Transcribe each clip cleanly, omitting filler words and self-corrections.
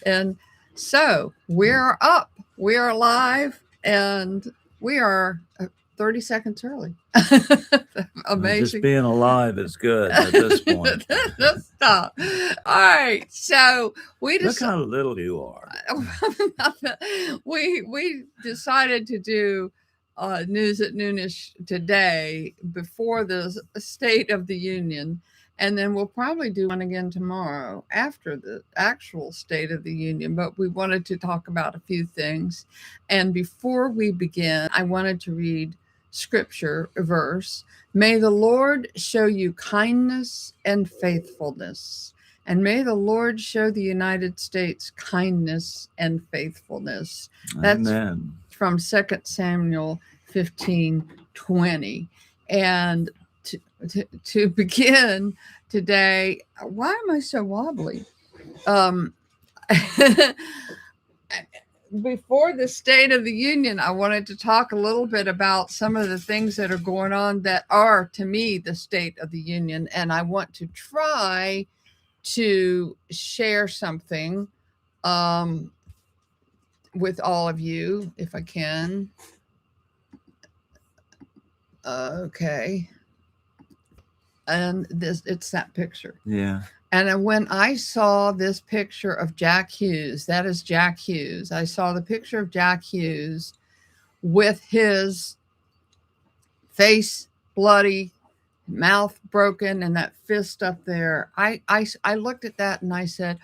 And so we're up, we are live, and we are 30 seconds early. Amazing. Just being alive is good at this point. Just stop. All right. So we Look just how little you are. we decided to do news at Noonish today before the State of the Union, and then we'll probably do one again tomorrow after the actual State of the Union. But we wanted to talk about a few things, and before we begin, I wanted to read scripture verse. May the Lord show you kindness and faithfulness. And may the Lord show the United States kindness and faithfulness. That's Amen. from 2 Samuel 15:20. And to begin today, why am I so wobbly? Before the State of the Union, I wanted to talk a little bit about some of the things that are going on that are, to me, the State of the Union. And I want to try to share something with all of you, if I can. Okay. And it's that picture. Yeah. And when I saw this picture of Jack Hughes, that is Jack Hughes. I saw the picture of Jack Hughes with his face bloody, mouth broken, and that fist up there. I looked at that and I said,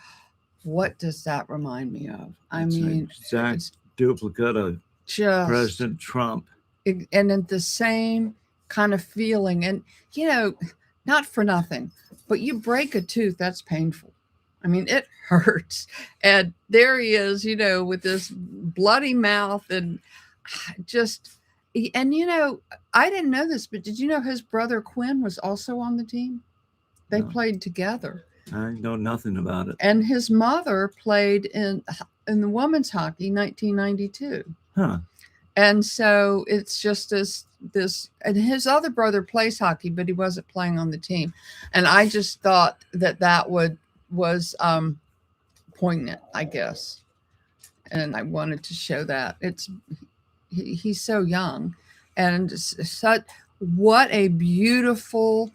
what does that remind me of? I mean, exact duplicate of just President Trump. And in the same kind of feeling. And, you know, not for nothing, but you break a tooth, that's painful. I mean, it hurts. And there he is, you know, with this bloody mouth and just, and, you know, I didn't know this, but did you know his brother Quinn was also on the team? They played together. I know nothing about it. And his mother played in the women's hockey 1992. Huh. And so it's just this, and his other brother plays hockey, but he wasn't playing on the team. And I just thought that was poignant, I guess. And I wanted to show that he's so young, and such, what a beautiful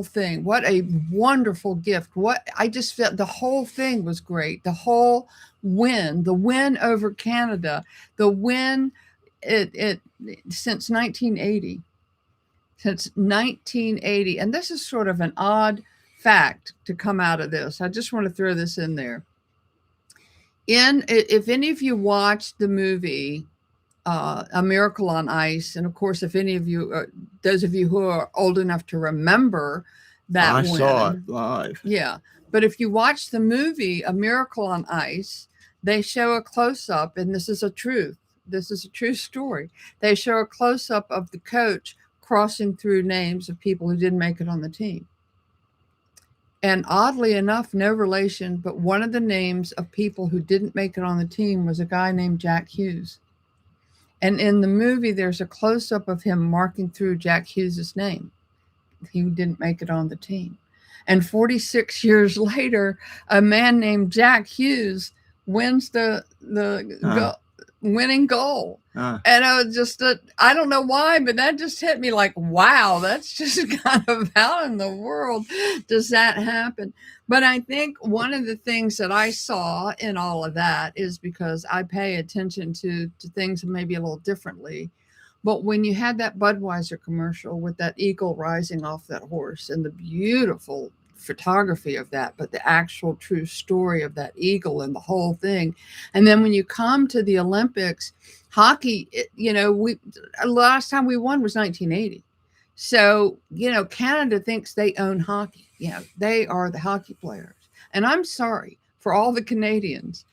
thing. What a wonderful gift. I just felt the whole thing was great. The whole win, the win over Canada, the win since 1980. Since 1980. And this is sort of an odd fact to come out of this. I just want to throw this in there. If any of you watched the movie A Miracle on Ice, and of course, if any of you, those of you who are old enough to remember that, I saw it live. Yeah, but if you watch the movie A Miracle on Ice, they show a close-up, and this is a true story. They show a close-up of the coach crossing through names of people who didn't make it on the team. And oddly enough, no relation, but one of the names of people who didn't make it on the team was a guy named Jack Hughes. And in the movie, there's a close-up of him marking through Jack Hughes' name. He didn't make it on the team. And 46 years later, a man named Jack Hughes wins the winning goal. And I was just, I don't know why, but that just hit me like, wow, that's just kind of how in the world does that happen? But I think one of the things that I saw in all of that is because I pay attention to things maybe a little differently. But when you had that Budweiser commercial with that eagle rising off that horse and the beautiful photography of that, but the actual true story of that eagle and the whole thing. And then when you come to the Olympics, hockey, last time we won was 1980. So, Canada thinks they own hockey. They are the hockey players. And I'm sorry for all the Canadians,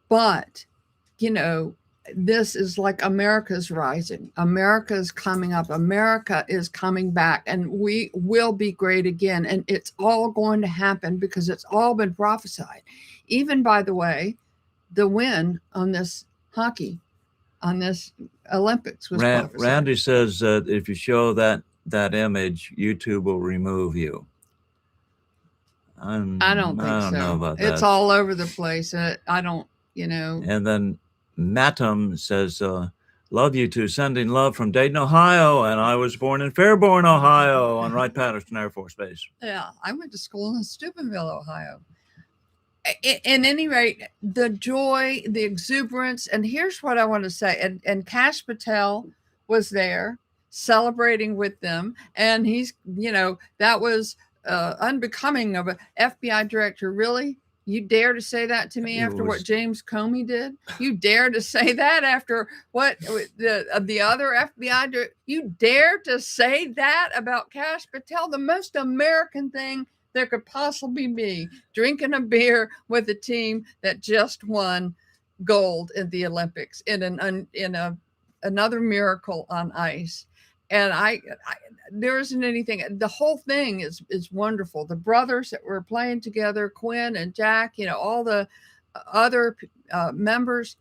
but, this is like America's rising. America's coming up. America is coming back, and we will be great again. And it's all going to happen because it's all been prophesied. Even, by the way, the win on this hockey, on this Olympics was prophesied. Randy says that if you show that image, YouTube will remove you. I don't think so. know about that. It's all over the place. I don't, And then Matum says, love you too, sending love from Dayton, Ohio. And I was born in Fairborn, Ohio on Wright-Patterson Air Force Base. Yeah, I went to school in Steubenville, Ohio. At any rate, the joy, the exuberance, and here's what I want to say. And Kash Patel was there celebrating with them. And he's, that was unbecoming of an FBI director. Really? You dare to say that to me after what James Comey did? You dare to say that after what the other FBI director? You dare to say that about Kash Patel? The most American thing there could possibly be, drinking a beer with a team that just won gold in the Olympics in another miracle on ice. And there isn't anything. The whole thing is wonderful. The brothers that were playing together, Quinn and Jack, all the other members.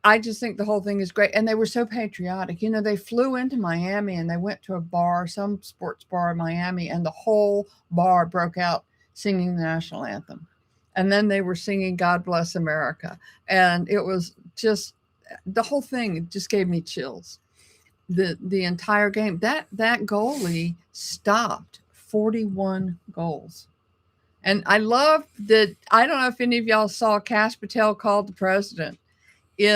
I just think the whole thing is great. And they were so patriotic. They flew into Miami and they went to a bar, some sports bar in Miami, and the whole bar broke out singing the national anthem. And then they were singing God Bless America. And it was just, the whole thing just gave me chills. The entire game. That goalie stopped 41 goals. And I love that. I don't know if any of y'all saw Kash Patel called the president. He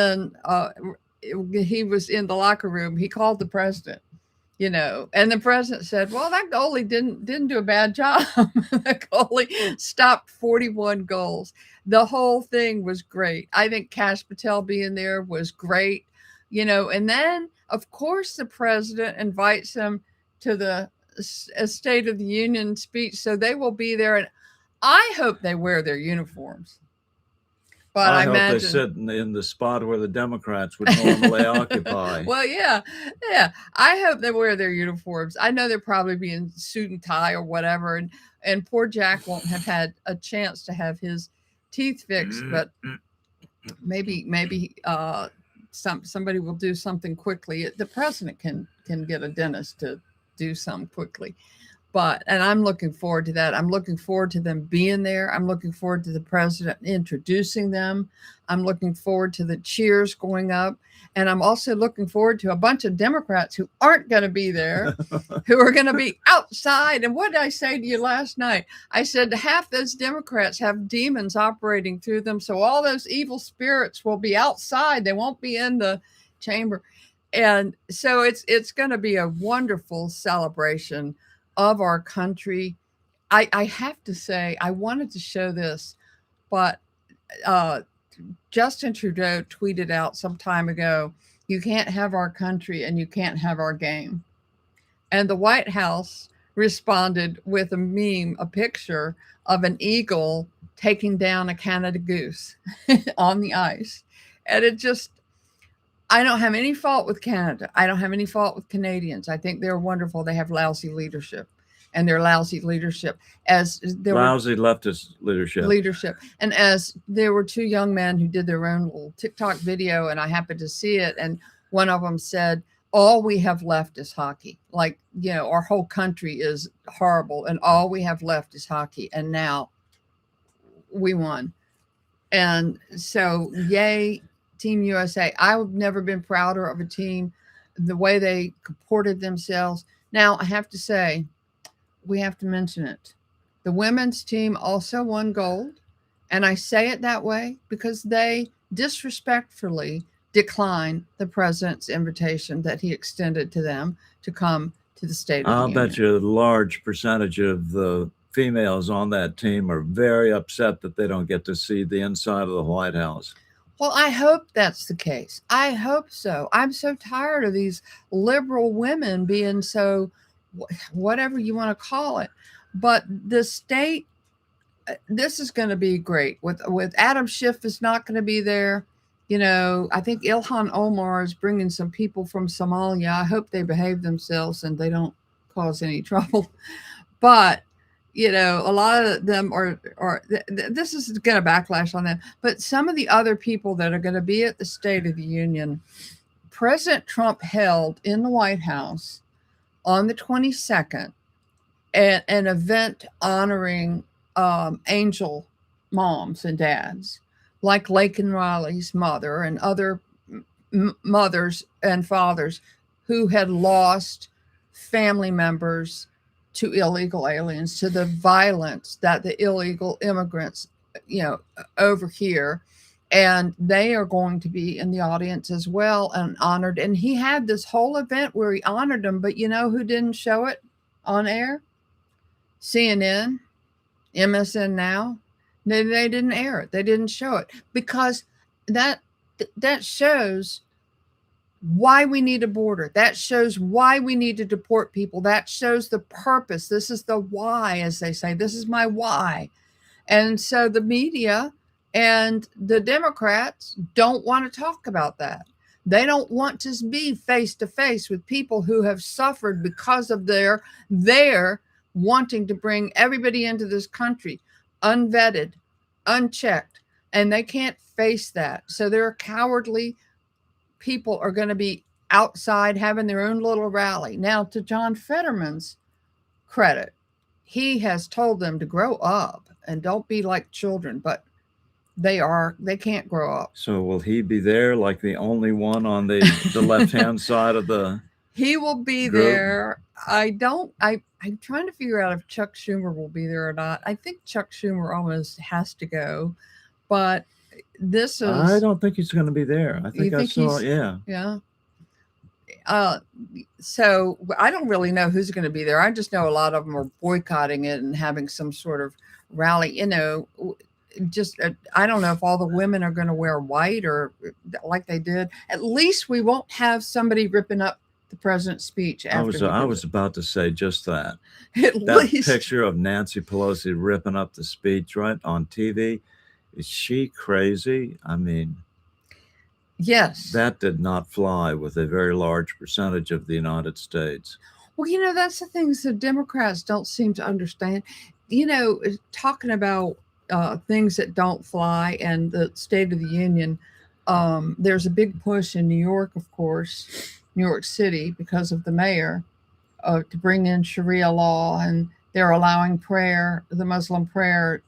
was in the locker room. He called the president, and the president said, well, that goalie didn't do a bad job. The goalie stopped 41 goals. The whole thing was great. I think Kash Patel being there was great, and then of course the president invites them to the State of the Union speech. So they will be there, and I hope they wear their uniforms. But I hope they sit in the spot where the Democrats would normally occupy. Well, yeah. I hope they wear their uniforms. I know they'll probably be in suit and tie or whatever, and poor Jack won't have had a chance to have his teeth fixed. But maybe somebody will do something quickly. The president can get a dentist to do something quickly. And I'm looking forward to that. I'm looking forward to them being there. I'm looking forward to the president introducing them. I'm looking forward to the cheers going up. And I'm also looking forward to a bunch of Democrats who aren't going to be there, who are going to be outside. And what did I say to you last night? I said half those Democrats have demons operating through them. So all those evil spirits will be outside. They won't be in the chamber. And so it's going to be a wonderful celebration of our country. I have to say, I wanted to show this, but Justin Trudeau tweeted out some time ago, you can't have our country and you can't have our game. And the White House responded with a meme, a picture of an eagle taking down a Canada goose on the ice. And it just, I don't have any fault with Canada. I don't have any fault with Canadians. I think they're wonderful. They have lousy leadership, and their lousy leadership leftist leadership. And as there were two young men who did their own little TikTok video, and I happened to see it, and one of them said, all we have left is hockey. Like, our whole country is horrible, and all we have left is hockey. And now we won. And so, yay, Team USA. I've never been prouder of a team, the way they comported themselves. Now, I have to say, we have to mention it. The women's team also won gold. And I say it that way because they disrespectfully declined the president's invitation that he extended to them to come to the State of the Union. I'll bet you a large percentage of the females on that team are very upset that they don't get to see the inside of the White House. Well, I hope that's the case. I hope so. I'm so tired of these liberal women being so, whatever you want to call it. But the state, this is going to be great. With Adam Schiff is not going to be there. I think Ilhan Omar is bringing some people from Somalia. I hope they behave themselves and they don't cause any trouble. But a lot of them are this is going to backlash on them. But some of the other people that are going to be at the State of the Union, President Trump held in the White House on the 22nd an event honoring angel moms and dads, like Laken Riley's mother and other mothers and fathers who had lost family members to illegal aliens, to the violence that the illegal immigrants, over here. And they are going to be in the audience as well and honored. And he had this whole event where he honored them, but you know who didn't show it on air? CNN, MSN Now. They didn't air it. They didn't show it because that shows why we need a border. That shows why we need to deport people. That shows the purpose. This is the why, as they say. This is my why. And so the media and the Democrats don't want to talk about that. They don't want to be face to face with people who have suffered because of their wanting to bring everybody into this country unvetted, unchecked, and they can't face that. So they're cowardly. People are going to be outside having their own little rally. Now, to John Fetterman's credit, he has told them to grow up and don't be like children, but they can't grow up. So will he be there like the only one on the left-hand side of the He will be group? there. I'm trying to figure out if Chuck Schumer will be there or not. I think Chuck Schumer almost has to go, but this is... I don't think he's going to be there. I think I saw, yeah. Yeah. So I don't really know who's going to be there. I just know a lot of them are boycotting it and having some sort of rally, just I don't know if all the women are going to wear white or like they did. At least we won't have somebody ripping up the president's speech. I was about to say just that. That picture of Nancy Pelosi ripping up the speech right on TV. Is she crazy? I mean, yes, that did not fly with a very large percentage of the United States. Well, that's the things the Democrats don't seem to understand. Talking about things that don't fly and the State of the Union, there's a big push in New York, of course, New York City, because of the mayor, to bring in Sharia law, and they're allowing the Muslim prayer,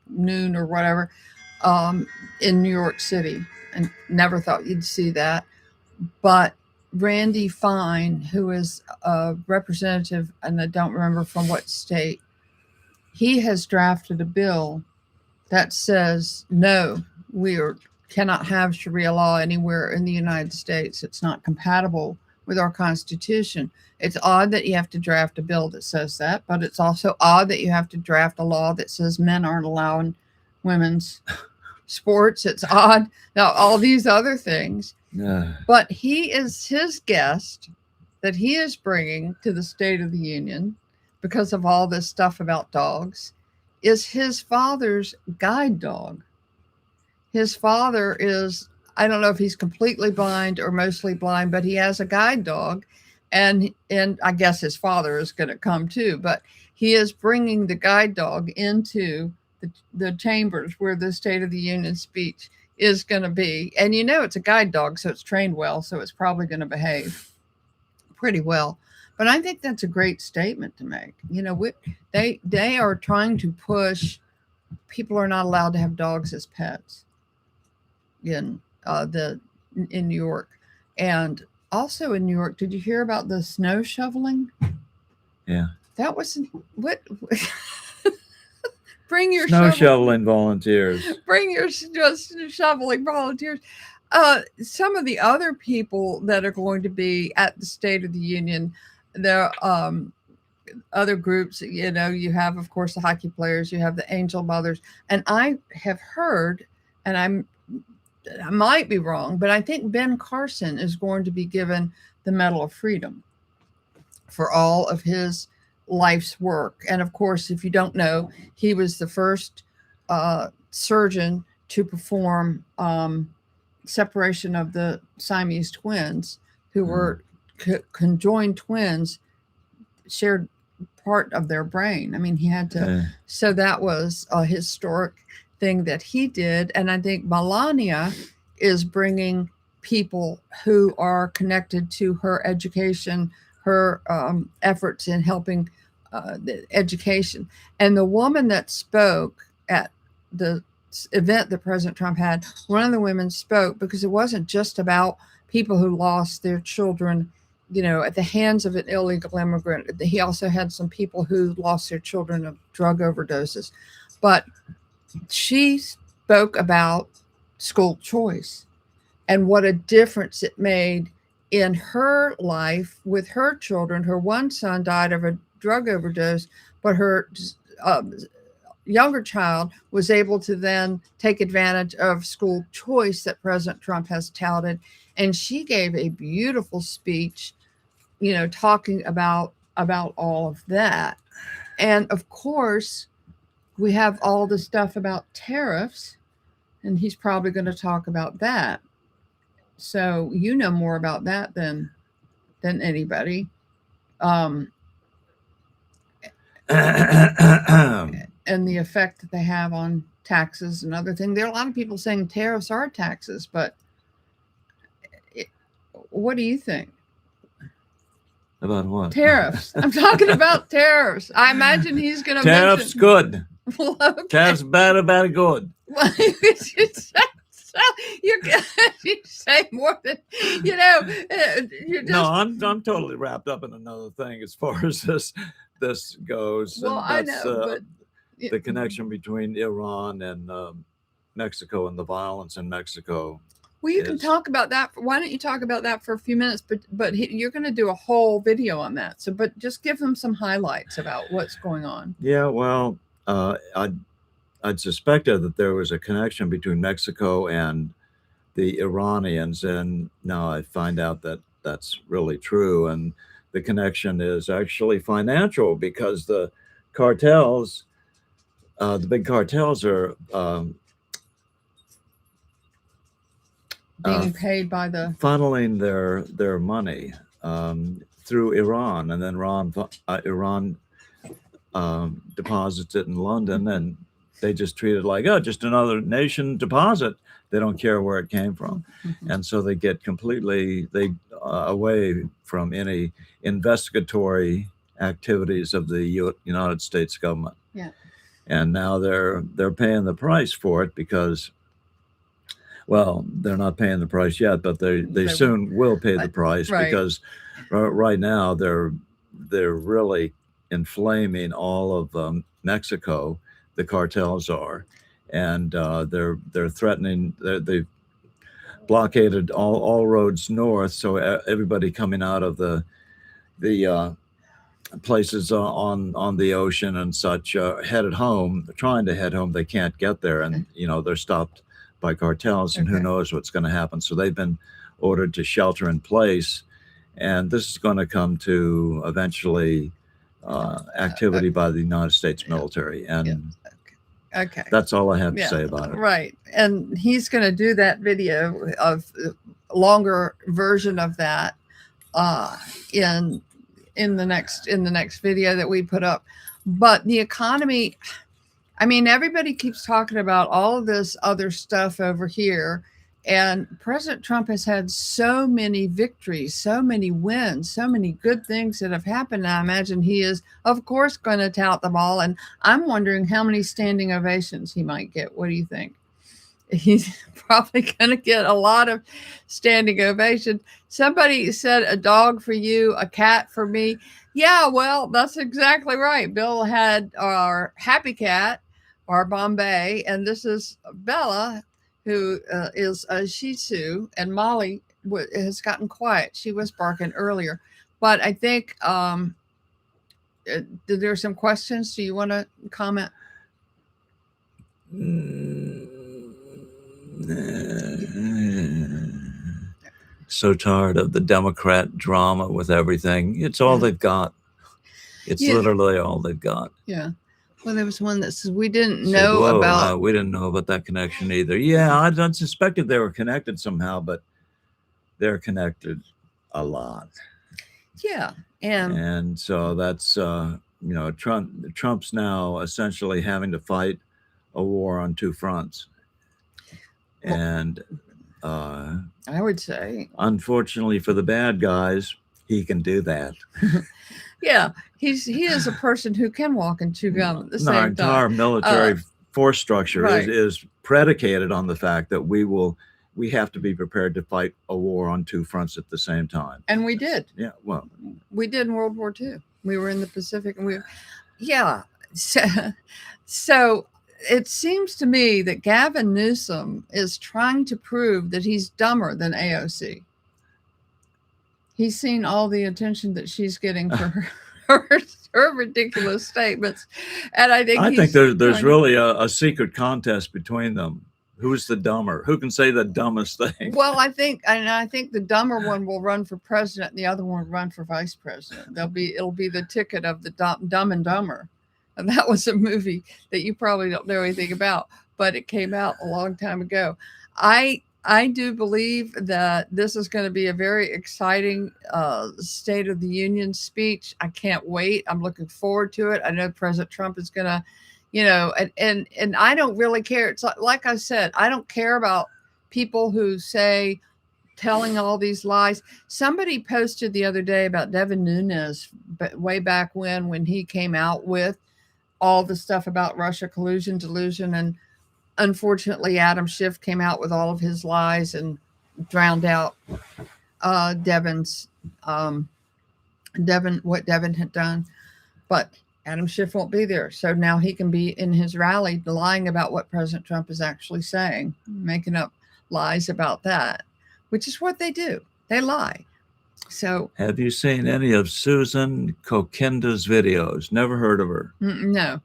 noon or whatever, in New York City. And never thought you'd see that. But Randy Fine, who is a representative, and I don't remember from what state, he has drafted a bill that says, no, cannot have Sharia law anywhere in the United States. It's not compatible with our Constitution. It's odd that you have to draft a bill that says that, but it's also odd that you have to draft a law that says men aren't allowing women's sports. It's odd. Now, all these other things. But his guest that he is bringing to the State of the Union, because of all this stuff about dogs, is his father's guide dog. His father is, I don't know if he's completely blind or mostly blind, but he has a guide dog. And I guess his father is going to come too, but he is bringing the guide dog into the chambers where the State of the Union speech is going to be. And it's a guide dog, so it's trained well, so it's probably going to behave pretty well. But I think that's a great statement to make. They are trying to push, people are not allowed to have dogs as pets in New York. And also in New York, did you hear about the snow shoveling? Yeah. That was what bring your snow shoveling volunteers. Bring your shoveling volunteers. Some of the other people that are going to be at the State of the Union, there other groups, you have, of course, the hockey players, you have the angel mothers, and I have heard, and I might be wrong, but I think Ben Carson is going to be given the Medal of Freedom for all of his life's work. And of course, if you don't know, he was the first surgeon to perform separation of the Siamese twins, who were conjoined twins, shared part of their brain. I mean, he had to. So that was a historic thing that he did. And I think Melania is bringing people who are connected to her education, her efforts in helping the education. And the woman that spoke at the event that President Trump had, one of the women spoke because it wasn't just about people who lost their children, at the hands of an illegal immigrant. He also had some people who lost their children of drug overdoses. But she spoke about school choice and what a difference it made in her life with her children. Her one son died of a drug overdose, but her younger child was able to then take advantage of school choice that President Trump has touted. And she gave a beautiful speech, talking about all of that. And of course, we have all the stuff about tariffs, and he's probably going to talk about that. So you know more about that than anybody. And the effect that they have on taxes and other things. There are a lot of people saying tariffs are taxes, but what do you think? About what? Tariffs. I'm talking about tariffs. I imagine he's going to tariffs mention... good. Well, okay. Tariffs bad good. Well, you say more than you're just... No, I'm totally wrapped up in another thing as far as this goes. Well, and that's, I know, but the connection between Iran and Mexico and the violence in Mexico. Well, you can talk about that. Why don't you talk about that for a few minutes? But you're going to do a whole video on that. So, but just give them some highlights about what's going on. Yeah, well, I'd suspected that there was a connection between Mexico and the Iranians, and now I find out that that's really true. And the connection is actually financial because the cartels, the big cartels, are being paid by the funneling their money through Iran, and then Iran deposits it in London, and they just treat it like, just another nation deposit. They don't care where it came from. Mm-hmm. And so they get completely away from any investigatory activities of the United States government. Yeah. And now they're paying the price for it because, well, they're not paying the price yet, but they soon will pay the price, right? Because right now they're really inflaming all of Mexico. The cartels are, and they're threatening. They've blockaded all roads north, so everybody coming out of the places on the ocean and such headed home, trying to head home. They can't get there, and they're stopped by cartels, and who knows what's going to happen. So they've been ordered to shelter in place, and this is going to come to eventually activity by the United States military. And okay, that's all I have to say about it. Right. And he's going to do that video of longer version of that in the next video that we put up. But the economy, I mean, everybody keeps talking about all of this other stuff over here. And President Trump has had so many victories, so many wins, so many good things that have happened. And I imagine he is, of course, going to tout them all. And I'm wondering how many standing ovations he might get. What do you think? He's probably going to get a lot of standing ovations. Somebody said a dog for you, a cat for me. Yeah, well, that's exactly right. Bill had our happy cat, our Bombay, and this is Bella, who is a Shih Tzu, and Molly has gotten quiet. She was barking earlier. But I think there are some questions. Do you want to comment? So tired of the Democrat drama with everything. It's all they've got. It's literally all they've got. Yeah. Well, there was one that says we didn't know about. We didn't know about that connection either. Yeah, I suspected they were connected somehow, but they're connected a lot. Yeah, and so that's Trump's now essentially having to fight a war on two fronts, and I would say, unfortunately for the bad guys, he can do that. Yeah, he is a person who can walk and chew gum at the Our same entire time. military force structure Right. is predicated on the fact that we have to be prepared to fight a war on two fronts at the same time. And we did. Yeah, well, we did in World War II. We were in the Pacific, and yeah. So it seems to me that Gavin Newsom is trying to prove that he's dumber than AOC. He's seen all the attention that she's getting for her ridiculous statements, and I think there's really a secret contest between them. Who's the dumber? Who can say the dumbest thing? Well, I think the dumber one will run for president, and the other one will run for vice president. It'll be the ticket of the Dumb and Dumber, and that was a movie that you probably don't know anything about, but it came out a long time ago. I do believe that this is going to be a very exciting State of the Union speech. I can't wait. I'm looking forward to it. I know President Trump is going to, and I don't really care. It's like I said, I don't care about people who say telling all these lies. Somebody posted the other day about Devin Nunes, but way back when he came out with all the stuff about Russia collusion, delusion, and unfortunately, Adam Schiff came out with all of his lies and drowned out Devin's what Devin had done. But Adam Schiff won't be there, so now he can be in his rally lying about what President Trump is actually saying, making up lies about that, which is what they do. They lie. So, have you seen any of Susan Kokinda's videos? Never heard of her. No,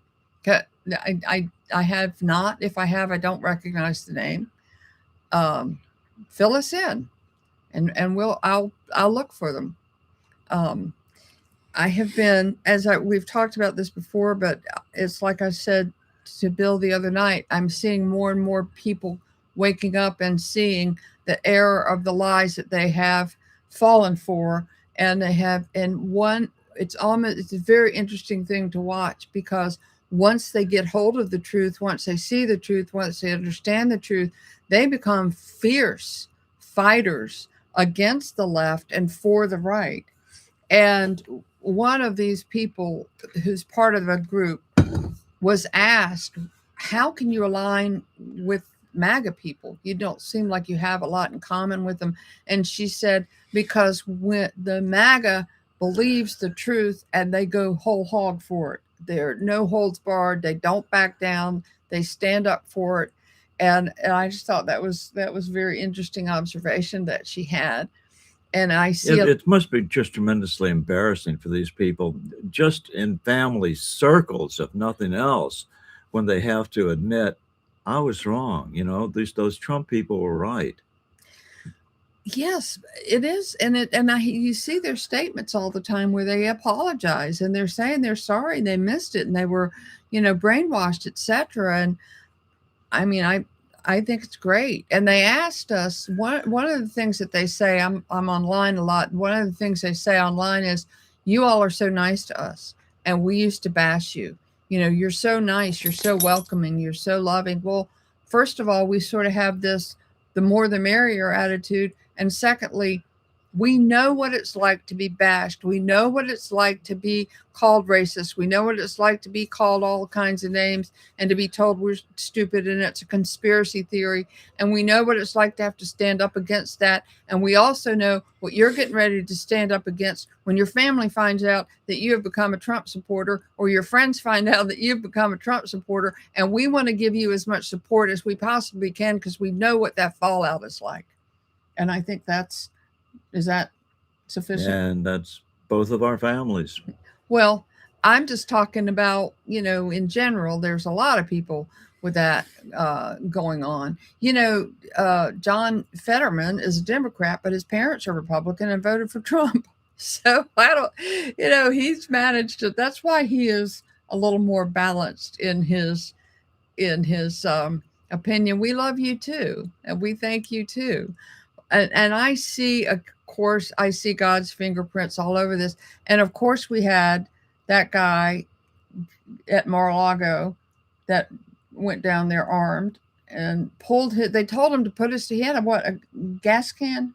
I have not. If I have, I don't recognize the name. Fill us in, and I'll look for them. I have been, we've talked about this before, but it's like I said to Bill the other night, I'm seeing more and more people waking up and seeing the error of the lies that they have fallen for, and it's a very interesting thing to watch, because once they get hold of the truth, once they see the truth, once they understand the truth, they become fierce fighters against the left and for the right. And one of these people who's part of a group was asked, how can you align with MAGA people? You don't seem like you have a lot in common with them. And she said, because when the MAGA believes the truth and they go whole hog for it. They're no holds barred. They don't back down. They stand up for it. And I just thought that was very interesting observation that she had. And I see it must be just tremendously embarrassing for these people, just in family circles, if nothing else, when they have to admit, I was wrong. Those Trump people were right. Yes, it is, and you see their statements all the time where they apologize and they're saying they're sorry, they missed it, and they were, brainwashed, etc. And I mean, I think it's great. And they asked us, one of the things that they say, I'm online a lot. One of the things they say online is, you all are so nice to us, and we used to bash you. You're so nice, you're so welcoming, you're so loving. Well, first of all, we sort of have this the more the merrier attitude. And secondly, we know what it's like to be bashed. We know what it's like to be called racist. We know what it's like to be called all kinds of names and to be told we're stupid and it's a conspiracy theory. And we know what it's like to have to stand up against that. And we also know what you're getting ready to stand up against when your family finds out that you have become a Trump supporter, or your friends find out that you've become a Trump supporter. And we want to give you as much support as we possibly can, because we know what that fallout is like. And I think is that sufficient? And that's both of our families. Well, I'm just talking about, in general, there's a lot of people with that going on. John Fetterman is a Democrat, but his parents are Republican and voted for Trump. So he's managed to, that's why he is a little more balanced in his opinion. We love you too, and we thank you too. And I see, of course, I see God's fingerprints all over this. And of course, we had that guy at Mar-a-Lago that went down there armed and they told him to put he had a gas can?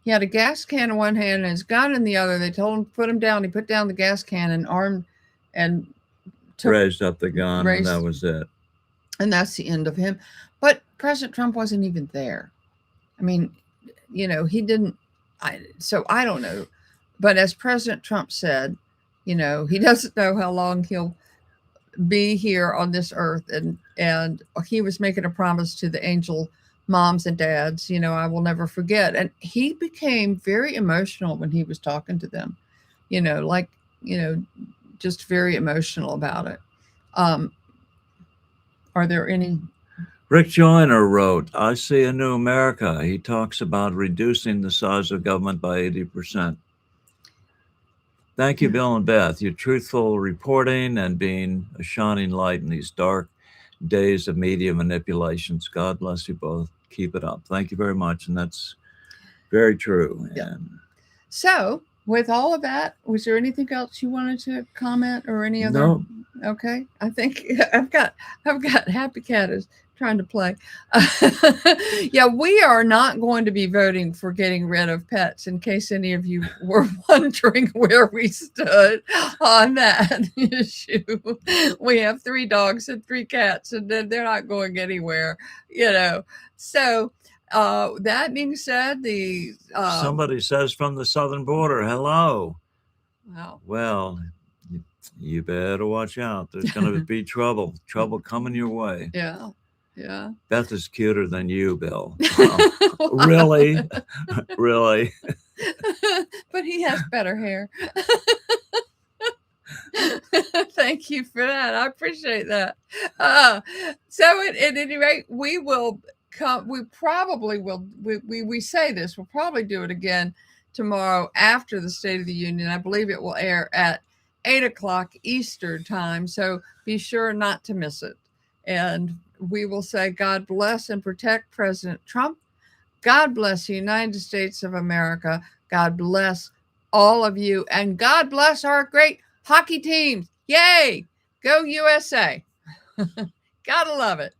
He had a gas can in one hand and his gun in the other. They told him to put him down. He put down the gas can and armed and raised up the gun, and that was it. And that's the end of him. But President Trump wasn't even there. I mean, he didn't. So I don't know. But as President Trump said, he doesn't know how long he'll be here on this earth. And he was making a promise to the angel moms and dads, I will never forget. And he became very emotional when he was talking to them, just very emotional about it. Are there any? Rick Joyner wrote, I see a new America. He talks about reducing the size of government by 80%. Thank you, Bill and Beth. Your truthful reporting and being a shining light in these dark days of media manipulations. God bless you both. Keep it up. Thank you very much. And that's very true. Yeah. And so with all of that, was there anything else you wanted to comment or any other? No. Okay. I think I've got Happy Cat is trying to play. Yeah, we are not going to be voting for getting rid of pets, in case any of you were wondering where we stood on that issue. We have 3 dogs and 3 cats, and they're not going anywhere, So that being said, somebody says from the southern border, hello. Wow. Well, you better watch out. There's going to be trouble coming your way. Yeah. Yeah. Beth is cuter than you, Bill. Really? Really? But he has better hair. Thank you for that. I appreciate that. So at any rate, we will come. We probably will. We say this. We'll probably do it again tomorrow after the State of the Union. I believe it will air at 8:00 Eastern time. So be sure not to miss it. And we will say, God bless and protect President Trump. God bless the United States of America. God bless all of you. And God bless our great hockey teams. Yay! Go USA. Gotta love it.